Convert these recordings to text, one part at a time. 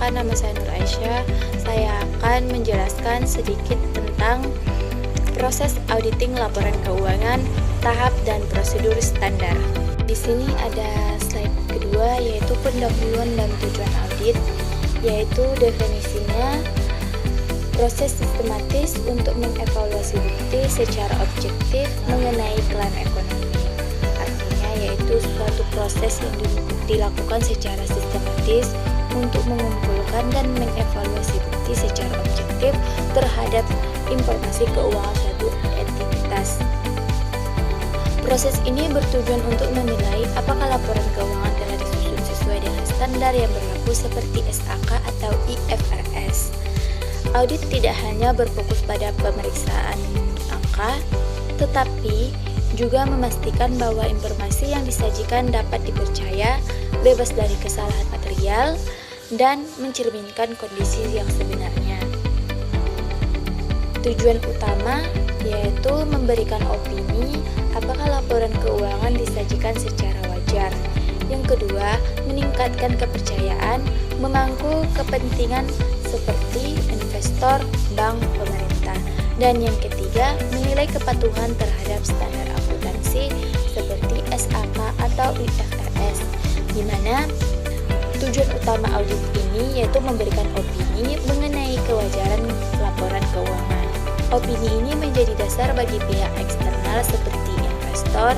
perkenalkan, nama saya Nur Aisyah. Saya akan menjelaskan sedikit tentang proses auditing laporan keuangan, tahap dan prosedur standar. Di sini ada slide kedua, yaitu pendahuluan dan tujuan audit, yaitu definisinya proses sistematis untuk mengevaluasi bukti secara objektif mengenai klaim ekonomi. Artinya yaitu suatu proses yang dilakukan secara sistematis untuk mengumpulkan dan mengevaluasi bukti secara objektif terhadap informasi keuangan suatu entitas. Proses ini bertujuan untuk menilai apakah laporan keuangan telah disusun sesuai dengan standar yang berlaku seperti SAK atau IFRS. Audit tidak hanya berfokus pada pemeriksaan angka, tetapi juga memastikan bahwa informasi yang disajikan dapat dipercaya, bebas dari kesalahan material, dan mencerminkan kondisi yang sebenarnya. Tujuan utama yaitu memberikan opini apakah laporan keuangan disajikan secara wajar. Yang kedua, meningkatkan kepercayaan, memangku kepentingan seperti investor, bank, pemerintah. Dan yang ketiga, menilai kepatuhan terhadap standar akuntansi seperti SAK atau IFRS, di mana tujuan utama audit ini yaitu memberikan opini mengenai kewajaran laporan keuangan. Opini ini menjadi dasar bagi pihak eksternal seperti investor,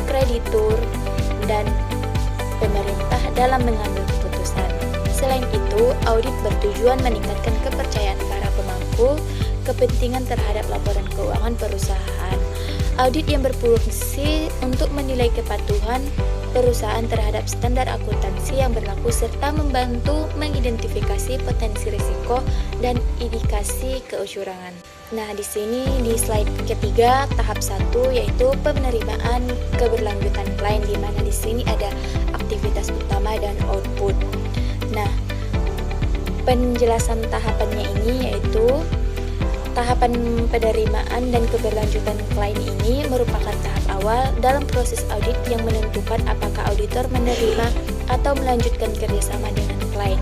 kreditur, dan pemerintah dalam mengambil keputusan. Selain itu, audit bertujuan meningkatkan kepercayaan para pemangku kepentingan terhadap laporan keuangan perusahaan. Audit yang berfungsi untuk menilai kepatuhan perusahaan terhadap standar akuntansi yang berlaku serta membantu mengidentifikasi potensi risiko dan indikasi kecurangan. Nah, di sini di slide ketiga tahap 1 yaitu penerimaan keberlanjutan klien, di mana di sini ada aktivitas utama dan output. Nah, penjelasan tahapannya ini yaitu tahapan penerimaan dan keberlanjutan klien ini merupakan tahap awal dalam proses audit yang menentukan apakah auditor menerima atau melanjutkan kerjasama dengan klien.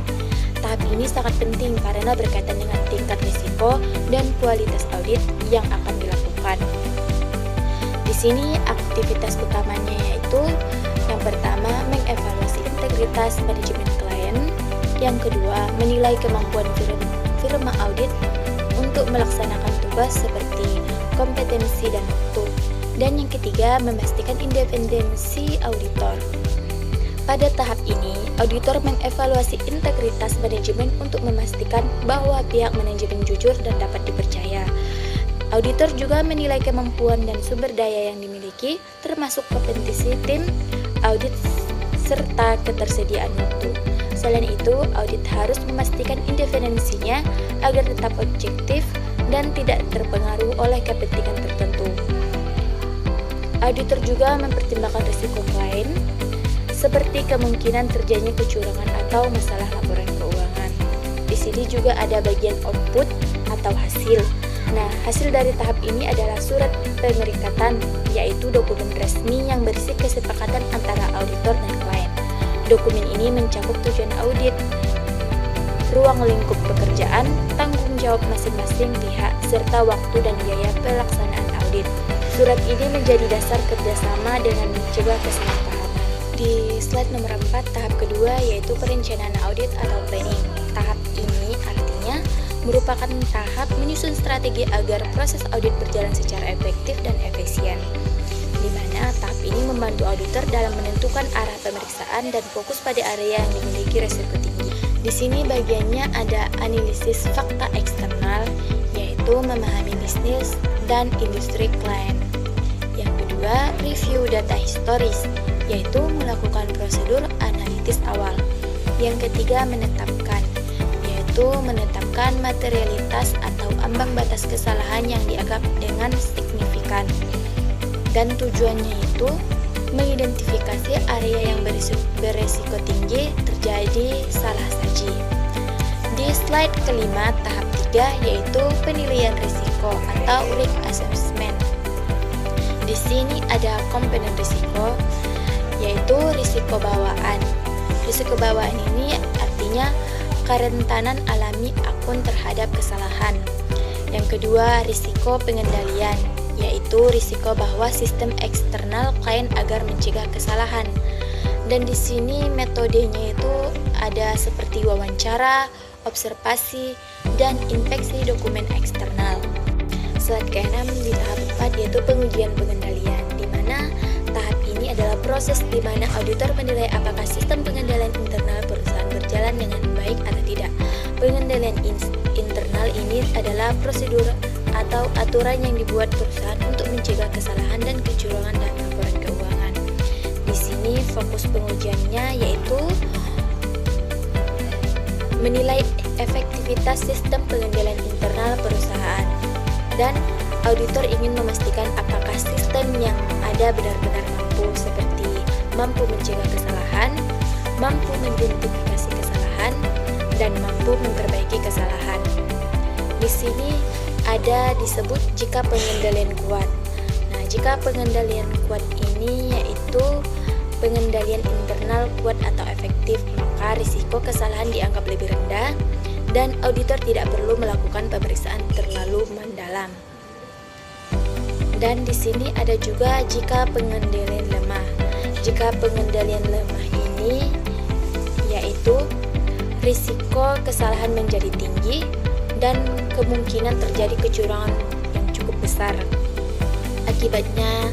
Tahap ini sangat penting karena berkaitan dengan tingkat risiko dan kualitas audit yang akan dilakukan. Di sini aktivitas utamanya yaitu yang pertama mengevaluasi integritas manajemen klien, yang kedua menilai kemampuan firma audit untuk melaksanakan tugas seperti kompetensi dan waktu, dan yang ketiga memastikan independensi auditor. Pada tahap ini, auditor mengevaluasi integritas manajemen untuk memastikan bahwa pihak manajemen jujur dan dapat dipercaya. Auditor juga menilai kemampuan dan sumber daya yang dimiliki, termasuk kompetensi tim audit serta ketersediaan waktu. Selain itu, audit harus memastikan independensinya agar tetap objektif dan tidak terpengaruh oleh kepentingan tertentu. Auditor juga mempertimbangkan risiko klien, seperti kemungkinan terjadinya kecurangan atau masalah laporan keuangan. Di sini juga ada bagian output atau hasil. Nah, hasil dari tahap ini adalah surat pengerikatan, yaitu dokumen resmi yang berisi kesepakatan antara auditor dan klien. Dokumen ini mencakup tujuan audit, ruang lingkup pekerjaan, tanggung jawab masing-masing pihak, serta waktu dan biaya pelaksanaan audit. Surat ini menjadi dasar kerjasama dengan mencegah kesalahpahaman. Di slide nomor 4, tahap kedua yaitu perencanaan audit atau planning. Tahap ini artinya merupakan tahap menyusun strategi agar proses audit berjalan secara efektif dan efisien, di mana tahap ini membantu auditor dalam menentukan arah pemeriksaan dan fokus pada area yang dimiliki risiko tinggi. Di sini bagiannya ada analisis fakta eksternal, yaitu memahami bisnis dan industri klien. Yang kedua, review data historis, yaitu melakukan prosedur analitis awal. Yang ketiga, menetapkan, yaitu menetapkan materialitas atau ambang batas kesalahan yang dianggap dengan signifikan. Dan tujuannya itu mengidentifikasi area yang beresiko tinggi terjadi salah saji. Di slide kelima, tahap 3 yaitu penilaian risiko atau risk assessment. Di sini ada komponen risiko, yaitu risiko bawaan. Risiko bawaan ini artinya kerentanan alami akun terhadap kesalahan. Yang kedua, risiko pengendalian, yaitu risiko bahwa sistem eksternal klien agar mencegah kesalahan. Dan di sini metodenya itu ada seperti wawancara, observasi, dan inspeksi dokumen eksternal. Slide ke-6 di tahap 4 yaitu pengujian pengendalian, di mana tahap ini adalah proses di mana auditor menilai apakah sistem pengendalian internal perusahaan berjalan dengan baik atau tidak. Pengendalian internal ini adalah prosedur atau aturan yang dibuat perusahaan untuk mencegah kesalahan dan kecurangan dalam laporan keuangan. Di sini fokus pengujiannya yaitu menilai efektivitas sistem pengendalian internal perusahaan, dan auditor ingin memastikan apakah sistem yang ada benar-benar mampu, seperti mampu mencegah kesalahan, mampu mengidentifikasi kesalahan, dan mampu memperbaiki kesalahan. Di sini ada disebut jika pengendalian kuat. Nah, jika pengendalian kuat ini yaitu pengendalian internal kuat atau efektif, maka risiko kesalahan dianggap lebih rendah dan auditor tidak perlu melakukan pemeriksaan terlalu mendalam. Dan di sini ada juga jika pengendalian lemah. Jika pengendalian lemah ini yaitu risiko kesalahan menjadi tinggi dan kemungkinan terjadi kecurangan yang cukup besar. Akibatnya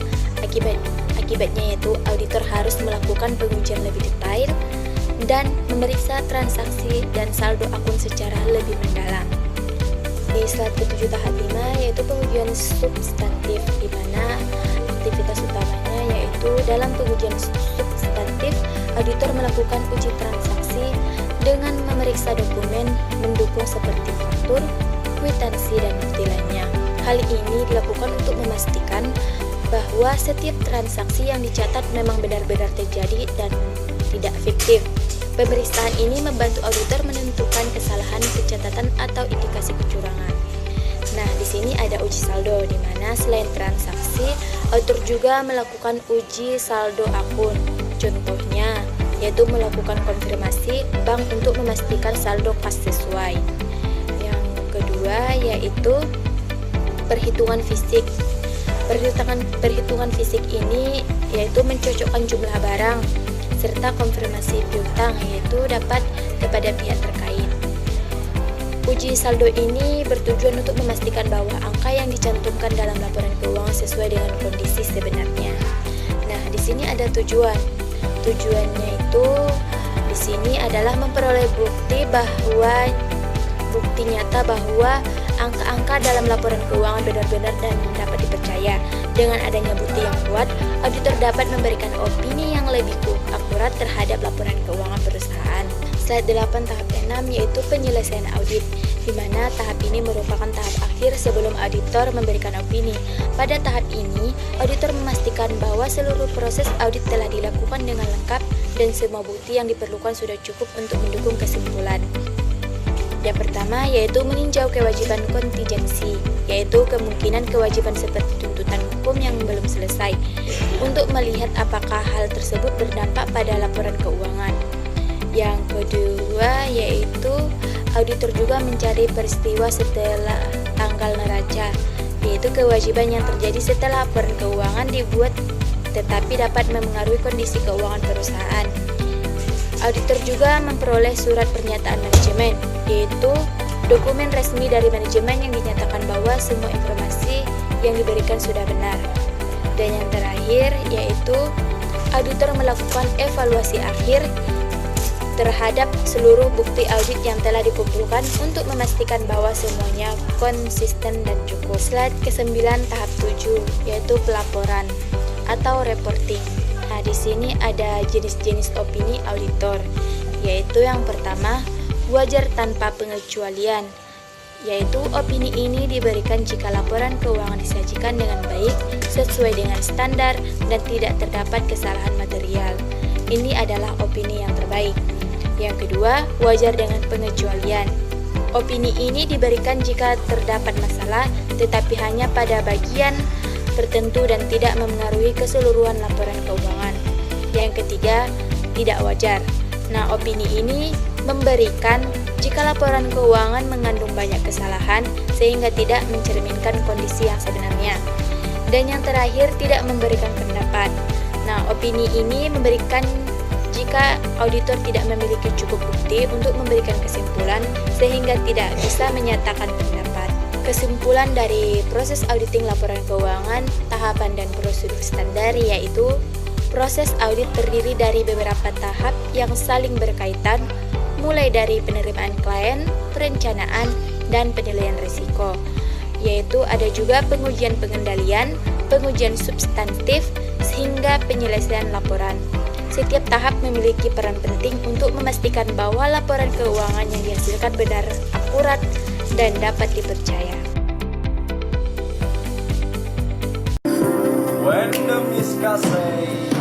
yaitu auditor harus melakukan pengujian lebih detail dan memeriksa transaksi dan saldo akun secara lebih mendalam. Di slide ke-7 tahap 5 yaitu pengujian substantif, di mana aktivitas utamanya yaitu dalam pengujian substantif auditor melakukan uji transaksi dengan memeriksa dokumen mendukung seperti faktur, kwitansi, dan bukti lainnya. Hal ini dilakukan untuk memastikan bahwa setiap transaksi yang dicatat memang benar-benar terjadi dan tidak fiktif. Pemeriksaan ini membantu auditor menentukan kesalahan pencatatan atau indikasi kecurangan. Nah, di sini ada uji saldo, di mana selain transaksi, auditor juga melakukan uji saldo akun. Contohnya, yaitu melakukan konfirmasi bank untuk memastikan saldo kas sesuai. Yang kedua yaitu perhitungan fisik. Perhitungan fisik ini yaitu mencocokkan jumlah barang serta konfirmasi piutang yaitu dapat kepada pihak terkait. Uji saldo ini bertujuan untuk memastikan bahwa angka yang dicantumkan dalam laporan keuangan sesuai dengan kondisi sebenarnya. Nah, di sini ada tujuan. Tujuannya itu di sini adalah memperoleh bukti nyata bahwa angka-angka dalam laporan keuangan benar-benar dan dapat dipercaya. Dengan adanya bukti yang kuat, auditor dapat memberikan opini yang lebih akurat terhadap laporan keuangan perusahaan. Slide 8 tahap 6 yaitu penyelesaian audit, di mana tahap ini merupakan tahap akhir sebelum auditor memberikan opini. Pada tahap ini, auditor memastikan bahwa seluruh proses audit telah dilakukan dengan lengkap dan semua bukti yang diperlukan sudah cukup untuk mendukung kesimpulan. Yang pertama yaitu meninjau kewajiban kontingensi, yaitu kemungkinan kewajiban seperti tuntutan hukum yang belum selesai, untuk melihat apakah hal tersebut berdampak pada laporan keuangan. Yang kedua yaitu auditor juga mencari peristiwa setelah tanggal neraca, yaitu kewajiban yang terjadi setelah laporan keuangan dibuat tetapi dapat mempengaruhi kondisi keuangan perusahaan. Auditor juga memperoleh surat pernyataan manajemen, yaitu dokumen resmi dari manajemen yang dinyatakan bahwa semua informasi yang diberikan sudah benar. Dan yang terakhir yaitu auditor melakukan evaluasi akhir terhadap seluruh bukti audit yang telah dikumpulkan untuk memastikan bahwa semuanya konsisten dan cukup. Slide ke-9 tahap 7 yaitu pelaporan atau reporting. Nah, di sini ada jenis-jenis opini auditor, yaitu yang pertama, wajar tanpa pengecualian, yaitu opini ini diberikan jika laporan keuangan disajikan dengan baik, sesuai dengan standar, dan tidak terdapat kesalahan material. Ini adalah opini yang terbaik. Yang kedua, wajar dengan pengecualian. Opini ini diberikan jika terdapat masalah, tetapi hanya pada bagian tertentu dan tidak memengaruhi keseluruhan laporan keuangan. Yang ketiga, tidak wajar. Nah, opini ini memberikan Jika laporan keuangan mengandung banyak kesalahan sehingga tidak mencerminkan kondisi yang sebenarnya. Dan yang terakhir, tidak memberikan pendapat. Nah, opini ini memberikan jika auditor tidak memiliki cukup bukti untuk memberikan kesimpulan sehingga tidak bisa menyatakan pendapat. Kesimpulan dari proses auditing laporan keuangan, tahapan dan prosedur standar yaitu proses audit terdiri dari beberapa tahap yang saling berkaitan, mulai dari penerimaan klien, perencanaan, dan penilaian risiko. Yaitu ada juga pengujian pengendalian, pengujian substantif, hingga penyelesaian laporan. Setiap tahap memiliki peran penting untuk memastikan bahwa laporan keuangan yang dihasilkan benar, akurat, dan dapat dipercaya. When the Miska say